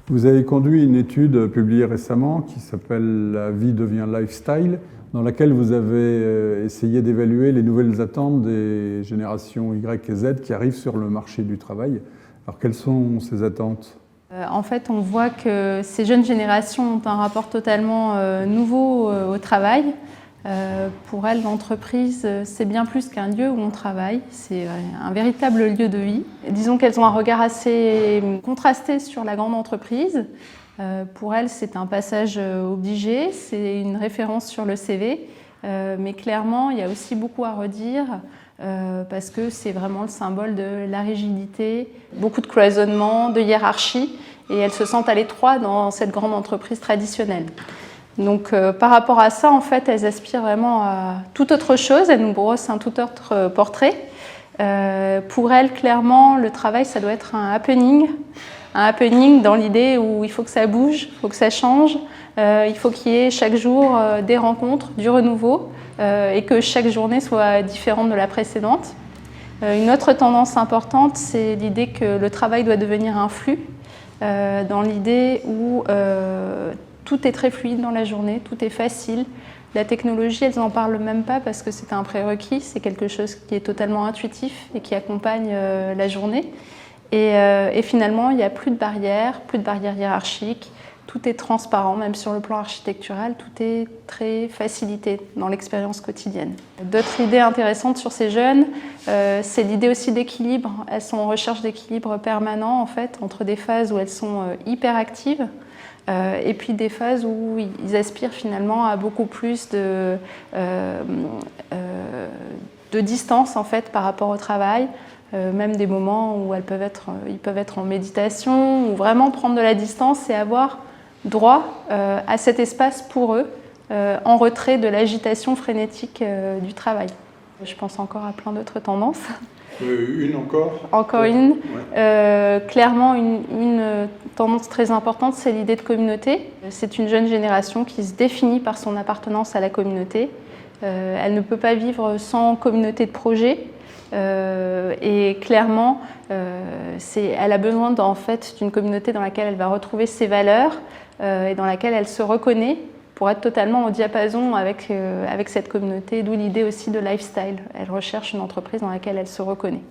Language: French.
Vous avez conduit une étude publiée récemment qui s'appelle « La vie devient lifestyle », dans laquelle vous avez essayé d'évaluer les nouvelles attentes des générations Y et Z qui arrivent sur le marché du travail. Alors, quelles sont ces attentes ? En fait, on voit que ces jeunes générations ont un rapport totalement nouveau au travail. Pour elles, l'entreprise, c'est bien plus qu'un lieu où on travaille, c'est un véritable lieu de vie. Disons qu'elles ont un regard assez contrasté sur la grande entreprise. Pour elles, c'est un passage obligé, c'est une référence sur le CV, mais clairement, il y a aussi beaucoup à redire parce que c'est vraiment le symbole de la rigidité, beaucoup de cloisonnement, de hiérarchie, et elles se sentent à l'étroit dans cette grande entreprise traditionnelle. Donc par rapport à ça, en fait, elles aspirent vraiment à tout autre chose, elles nous brossent un tout autre portrait. Pour elles, clairement, le travail, ça doit être un happening dans l'idée où il faut que ça bouge, il faut que ça change, il faut qu'il y ait chaque jour des rencontres, du renouveau, et que chaque journée soit différente de la précédente. Une autre tendance importante, c'est l'idée que le travail doit devenir un flux, dans l'idée où tout est très fluide dans la journée, tout est facile. La technologie, elles n'en parlent même pas parce que c'est un prérequis, c'est quelque chose qui est totalement intuitif et qui accompagne la journée. Et finalement, il n'y a plus de barrières hiérarchiques, tout est transparent, même sur le plan architectural, tout est très facilité dans l'expérience quotidienne. D'autres idées intéressantes sur ces jeunes, c'est l'idée aussi d'équilibre. Elles sont en recherche d'équilibre permanent, en fait, entre des phases où elles sont hyper actives, et puis des phases où ils aspirent finalement à beaucoup plus de distance en fait, par rapport au travail, même des moments où ils peuvent être en méditation, ou vraiment prendre de la distance et avoir droit à cet espace pour eux, en retrait de l'agitation frénétique du travail. Je pense encore à plein d'autres tendances. Une encore ? Encore une. Ouais. Clairement, une tendance très importante, c'est l'idée de communauté. C'est une jeune génération qui se définit par son appartenance à la communauté. Elle ne peut pas vivre sans communauté de projet. Et clairement, elle a besoin en fait, d'une communauté dans laquelle elle va retrouver ses valeurs et dans laquelle elle se reconnaît pour être totalement au diapason avec cette communauté, d'où l'idée aussi de lifestyle. Elle recherche une entreprise dans laquelle elle se reconnaît.